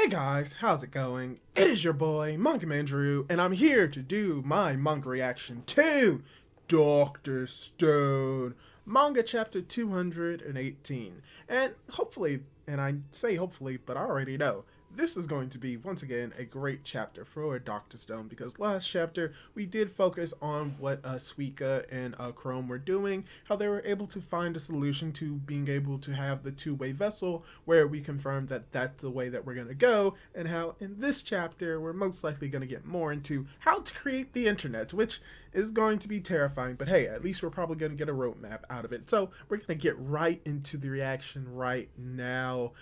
Hey guys, how's it going? It is your boy, Manga Andrew, and I'm here to do my manga reaction to Dr. Stone, manga chapter 218. And hopefully, and I say hopefully, but I already know, this is going to be, once again, a great chapter for Dr. Stone, because last chapter we did focus on what Suika and Chrome were doing, how they were able to find a solution to being able to have the two-way vessel, where we confirmed that that's the way that we're going to go, and how in this chapter we're most likely going to get more into how to create the internet, which is going to be terrifying, but hey, at least we're probably going to get a roadmap out of it. So we're going to get right into the reaction right now.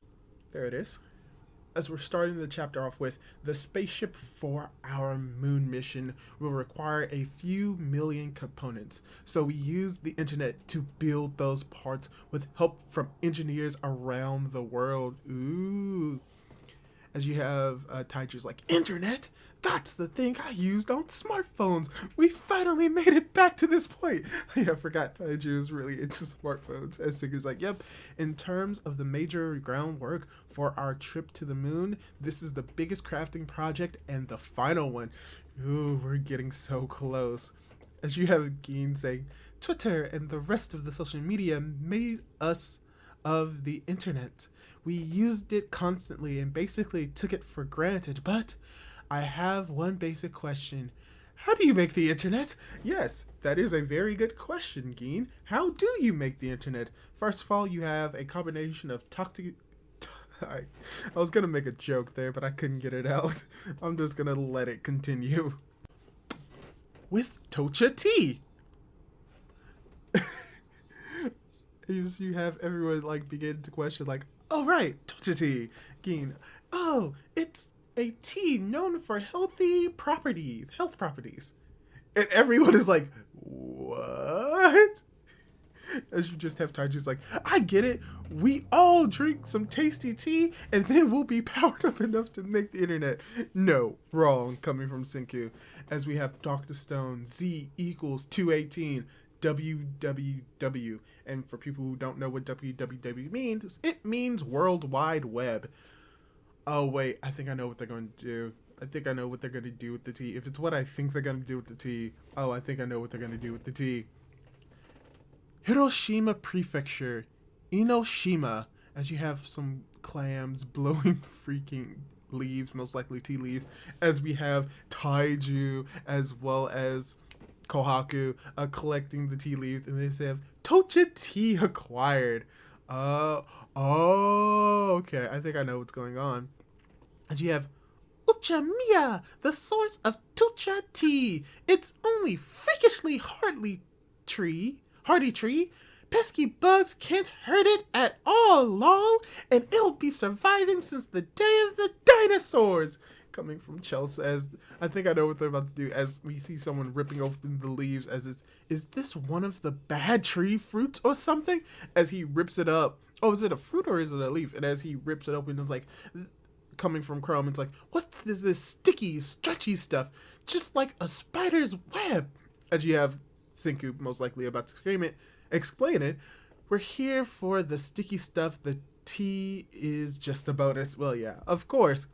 There it is. As we're starting the chapter off with, the spaceship for our moon mission will require a few million components. So we use the internet to build those parts with help from engineers around the world. Ooh. As you have Taiju's like, internet? That's the thing I used on smartphones. We finally made it back to this point. I forgot Taiju is really into smartphones. As Sigu's like, yep. In terms of the major groundwork for our trip to the moon, this is the biggest crafting project and the final one. Ooh, we're getting so close. As you have Geen saying, Twitter and the rest of the social media made us of the internet. We used it constantly and basically took it for granted, but I have one basic question. How do you make the internet? Yes, that is a very good question, Geen. How do you make the internet? First of all, you have a combination of I was gonna make a joke there, but I couldn't get it out. I'm just gonna let it continue. With Tocha tea. You have everyone like begin to question like, oh right, Tocha tea. Geen, oh, it's a tea known for health properties. And everyone is like, what? As you just have Taiju's like, I get it. We all drink some tasty tea and then we'll be powered up enough to make the internet. No, wrong, coming from Senku. As we have Dr. Stone, Z equals 218. WWW. And for people who don't know what WWW means, it means World Wide Web. Oh wait, I think I know what they're going to do. I think I know what they're going to do with the tea. If it's what I think they're going to do with the tea. Oh, I think I know what they're going to do with the tea. Hiroshima Prefecture. Inoshima. As you have some clams blowing freaking leaves, most likely tea leaves. As we have Taiju as well as Kohaku collecting the tea leaves. And they say, Tocha tea acquired. Okay. I think I know what's going on. As you have Uchimia, the source of Tocha tea. It's only freakishly hardy tree. Pesky bugs can't hurt it at all, lol. And it'll be surviving since the day of the dinosaurs. Coming from Chelsea, as I think I know what they're about to do, as we see someone ripping open the leaves as is this one of the bad tree fruits or something? As he rips it up. Oh, is it a fruit or is it a leaf? And as he rips it open, it's like, coming from Chrome, it's like, what is this sticky, stretchy stuff? Just like a spider's web. As you have Senku most likely about to explain it. We're here for the sticky stuff. The tea is just a bonus. Well, yeah, of course.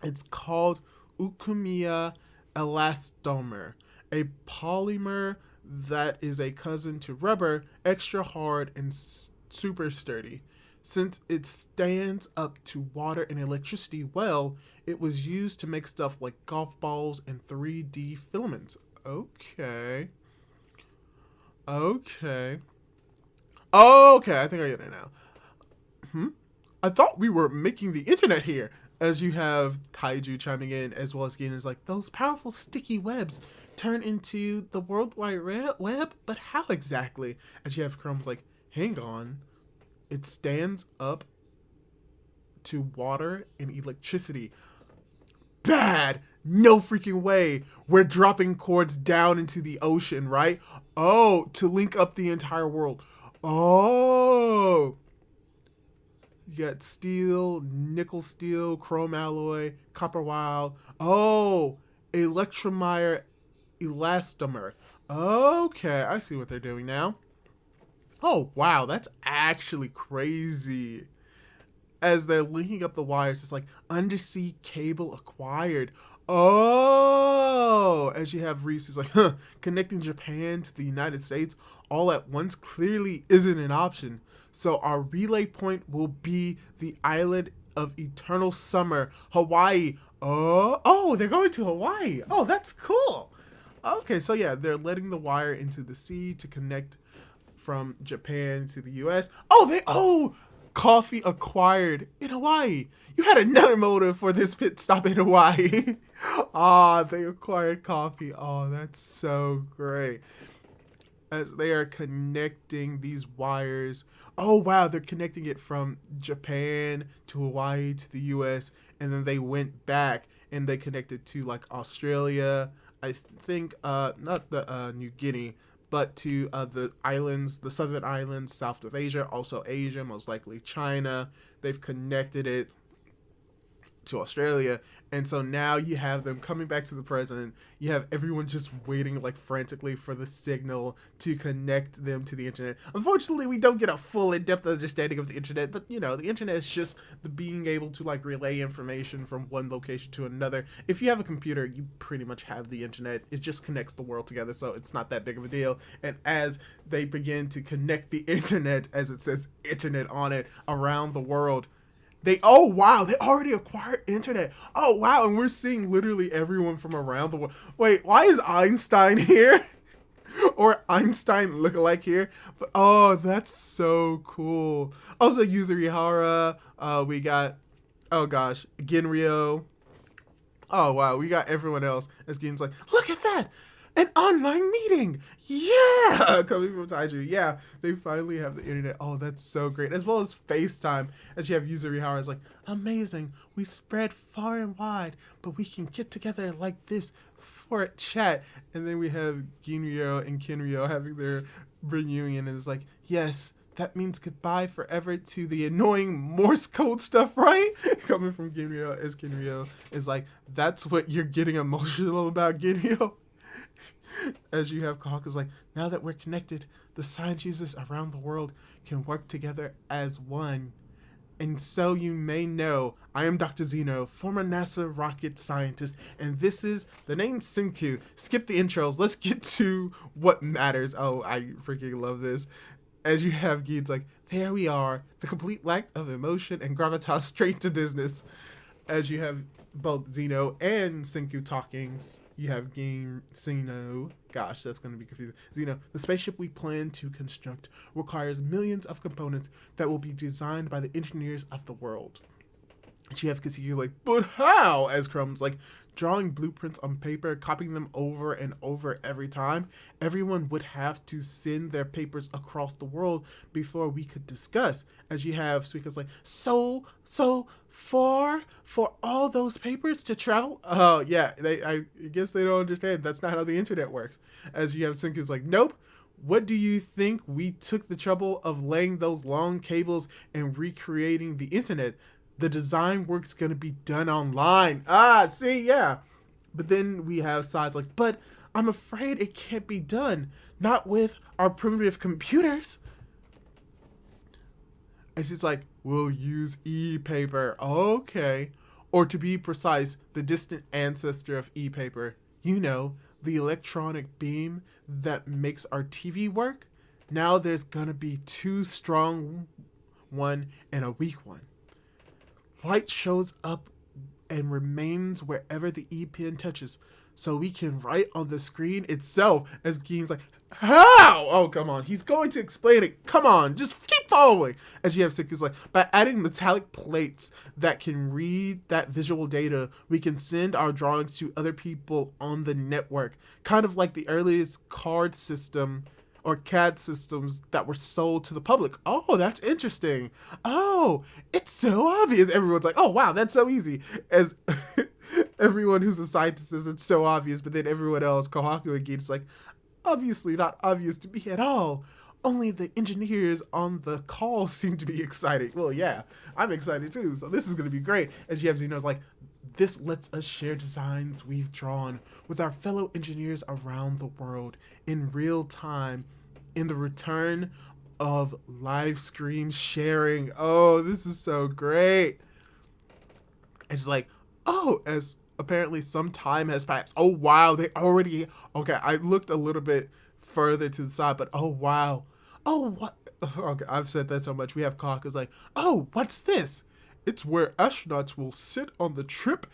It's called Uchimia elastomer, a polymer that is a cousin to rubber, extra hard and super sturdy. Since it stands up to water and electricity well, it was used to make stuff like golf balls and 3D filaments. Okay, I think I get it now. I thought we were making the internet here. As you have Taiju chiming in, as well as Geen is like, those powerful sticky webs turn into the World Wide Web? But how exactly? As you have Chrome's like, hang on. It stands up to water and electricity. Bad! No freaking way. We're dropping cords down into the ocean, right? Oh, to link up the entire world. Oh! You got steel, nickel steel, chrome alloy, copper wire. Oh, electromer elastomer. Okay, I see what they're doing now. Oh, wow, that's actually crazy. as they're linking up the wires, it's like undersea cable acquired. Oh, as you have Reese, who's like, huh, connecting Japan to the United States all at once clearly isn't an option. So our relay point will be the island of eternal summer, Hawaii. Oh, they're going to Hawaii. Oh, that's cool. Okay, so yeah, they're letting the wire into the sea to connect from Japan to the US. Coffee acquired in Hawaii. You had another motive for this pit stop in Hawaii. They acquired coffee. Oh, that's so great. As they are connecting these wires. Oh, wow, they're connecting it from Japan to Hawaii to the US, and then they went back and they connected to like Australia. I think not the New Guinea, but to the islands, the southern islands, south of Asia, also Asia, most likely China. They've connected it to Australia, and so now you have them coming back to the present. You have everyone just waiting like frantically for the signal to connect them to the internet. Unfortunately, we don't get a full in-depth understanding of the internet, but you know, the internet is just the being able to like relay information from one location to another. If you have a computer, you pretty much have the internet. It just connects the world together, so it's not that big of a deal. And as they begin to connect the internet, as it says internet on it, around the world, they already acquired internet. Oh wow, and we're seeing literally everyone from around the world. Wait, why is Einstein here? Or Einstein look-alike here? But oh, that's so cool. Also Yuzurihara, we got, oh gosh, Ginryo. Oh wow, we got everyone else. As Gin's like, look at that! An online meeting! Yeah! Coming from Taiju. Yeah, they finally have the internet. Oh, that's so great. As well as FaceTime. As you have Yuzurihara is like, amazing. We spread far and wide, but we can get together like this for a chat. And then we have Ginryo and Kinryo having their reunion, and it's like, yes, that means goodbye forever to the annoying Morse code stuff, right? Coming from Ginryo, as Kinryo is like, that's what you're getting emotional about, Ginryo? As you have Kahaka's like, now that we're connected, the science users around the world can work together as one. And so you may know, I am Dr. Zeno, former NASA rocket scientist, and this is the name Senku. Skip the intros, let's get to what matters. Oh, I freaking love this. As you have Geeds like, there we are, the complete lack of emotion and gravitas straight to business. As you have both Zeno and Senku talking, you have Zeno. Gosh, that's going to be confusing. Zeno, the spaceship we plan to construct requires millions of components that will be designed by the engineers of the world. And you have Kaseki like, but how? As Chrome's like, drawing blueprints on paper, copying them over and over every time. Everyone would have to send their papers across the world before we could discuss. As you have Suika's like, so far for all those papers to travel? Oh yeah, I guess they don't understand. That's not how the internet works. As you have Senku's like, nope. What do you think we took the trouble of laying those long cables and recreating the internet? The design work's gonna be done online. See, yeah. But then we have sides like, but I'm afraid it can't be done. Not with our primitive computers. And she's like, we'll use e-paper. Okay. Or to be precise, the distant ancestor of e-paper. You know, the electronic beam that makes our TV work. Now there's gonna be two strong one and a weak one. Light shows up and remains wherever the E-pen touches, so we can write on the screen itself. As Gein's like, how? Oh, come on. He's going to explain it. Come on. Just keep following. As you have Senku's like, by adding metallic plates that can read that visual data, we can send our drawings to other people on the network. Kind of like the earliest card system or CAD systems that were sold to the public. Oh, that's interesting. Oh, it's so obvious. Everyone's like, oh, wow, that's so easy. As everyone who's a scientist says it's so obvious, but then everyone else, Kohaku and Geet's like, obviously not obvious to me at all. Only the engineers on the call seem to be excited. Well, yeah, I'm excited too, so this is going to be great. As you have Zeno's like, this lets us share designs we've drawn with our fellow engineers around the world in real time. In the return, of live screen sharing. Oh, this is so great. It's like, oh, as apparently some time has passed. Oh, wow. They already, okay, I looked a little bit further to the side, but oh, wow. Oh, what? Okay, I've said that so much. We have Kaka's like, oh, what's this? It's where astronauts will sit on the trip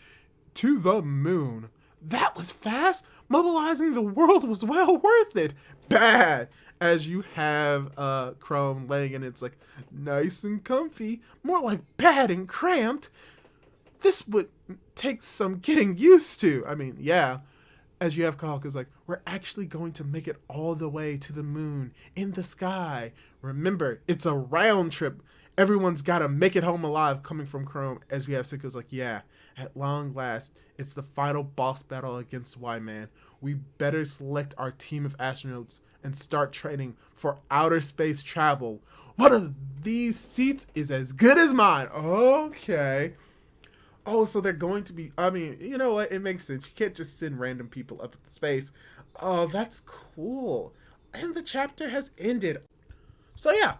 to the moon. That was fast. Mobilizing the world was well worth it. Bad. As you have Chrome laying in, it's like nice and comfy. More like bad and cramped. This would take some getting used to. I mean, yeah. As you have Kaka's like, we're actually going to make it all the way to the moon in the sky. Remember, it's a round trip. Everyone's got to make it home alive, coming from Chrome. As we have Sika's like, yeah, at long last, it's the final boss battle against Y-Man. We better select our team of astronauts and start training for outer space travel. One of these seats is as good as mine. Okay. Oh, so they're going to be, I mean, you know what? It makes sense. You can't just send random people up into space. Oh, that's cool. And the chapter has ended. So yeah,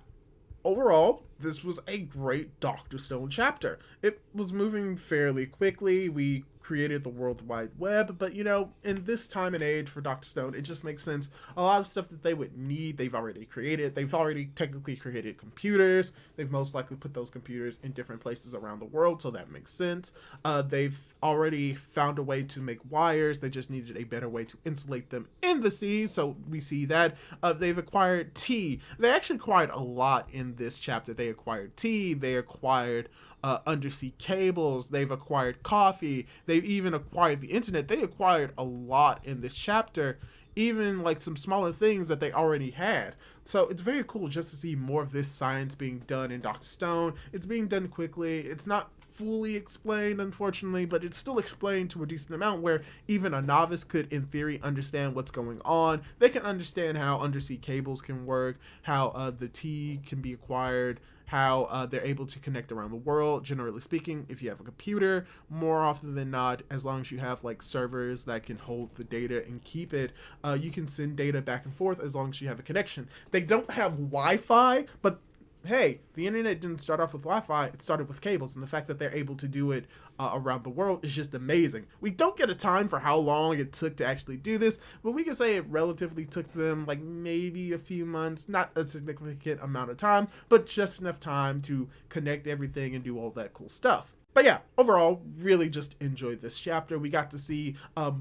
overall, this was a great Dr. Stone chapter. It was moving fairly quickly. We created the World Wide Web, but you know, in this time and age for Dr. Stone, it just makes sense. A lot of stuff that they would need, they've already created. They've already technically created computers. They've most likely put those computers in different places around the world, so that makes sense. They've already found a way to make wires. They just needed a better way to insulate them in the sea, so we see that. They've acquired tea. They actually acquired a lot in this chapter. They acquired tea. They acquired undersea cables. They've acquired coffee. They've even acquired the internet. They acquired a lot in this chapter, even like some smaller things that they already had. So it's very cool just to see more of this science being done in Dr. Stone. It's being done quickly. It's not fully explained, unfortunately, but it's still explained to a decent amount where even a novice could, in theory, understand what's going on. They can understand how undersea cables can work, how the tea can be acquired, how they're able to connect around the world. Generally speaking, if you have a computer, more often than not, as long as you have like servers that can hold the data and keep it, you can send data back and forth as long as you have a connection. They don't have Wi-Fi, but hey, the internet didn't start off with Wi-Fi, it started with cables, and the fact that they're able to do it around the world is just amazing. We don't get a time for how long it took to actually do this, but we can say it relatively took them like maybe a few months, not a significant amount of time, but just enough time to connect everything and do all that cool stuff. But yeah, overall, really just enjoyed this chapter. We got to see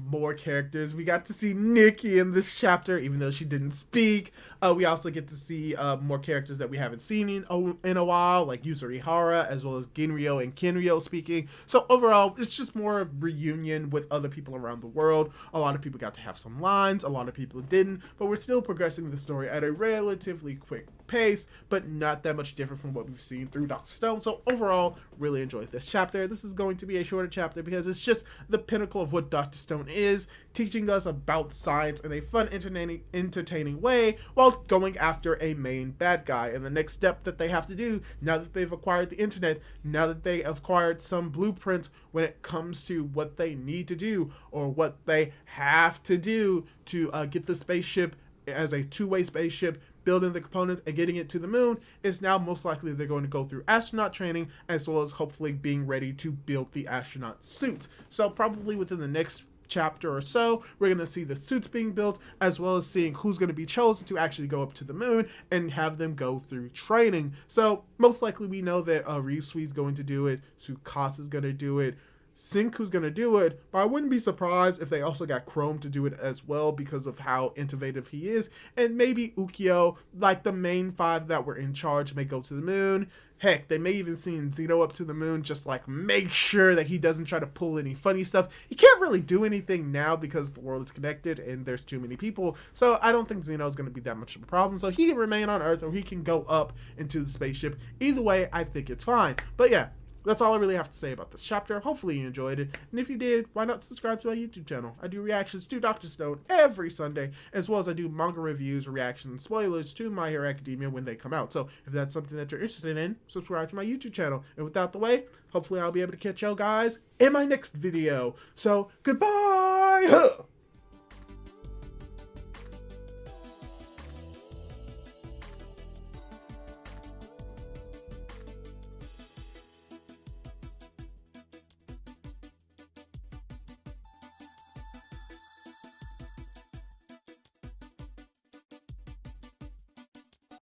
more characters. We got to see Nikki in this chapter, even though she didn't speak. We also get to see more characters that we haven't seen in a while, like Yuzurihara, as well as Ginryo and Kinryo speaking. So overall, it's just more of a reunion with other people around the world. A lot of people got to have some lines. A lot of people didn't. But we're still progressing the story at a relatively quick pace, but not that much different from what we've seen through Dr. Stone. So overall, really enjoyed this chapter. This is going to be a shorter chapter because it's just the pinnacle of what Dr. Stone is, teaching us about science in a fun, entertaining way while going after a main bad guy. And the next step that they have to do, now that they've acquired the internet, now that they have acquired some blueprints when it comes to what they need to do or what they have to do to get the spaceship as a two-way spaceship, building the components and getting it to the moon, is now most likely they're going to go through astronaut training as well as hopefully being ready to build the astronaut suits. So probably within the next chapter or so, we're going to see the suits being built as well as seeing who's going to be chosen to actually go up to the moon and have them go through training. So most likely we know that Ryusui's going to do it, Tsukasa's going to do it, Senku's gonna do it, but I wouldn't be surprised if they also got Chrome to do it as well because of how innovative he is, and maybe Ukyo, like the main five that were in charge, may go to the moon. Heck, they may even send Zeno up to the moon, just like make sure that he doesn't try to pull any funny stuff. He can't really do anything now because the world is connected and there's too many people, so I don't think Zeno's going to be that much of a problem. So he can remain on Earth or he can go up into the spaceship. Either way, I think it's fine. But yeah, that's all I really have to say about this chapter. Hopefully you enjoyed it, and if you did, why not subscribe to my YouTube channel? I do reactions to Dr. Stone every Sunday, as well as I do manga reviews, reactions, and spoilers to My Hero Academia when they come out. So if that's something that you're interested in, subscribe to my YouTube channel. And without the way, hopefully I'll be able to catch y'all guys in my next video. So goodbye!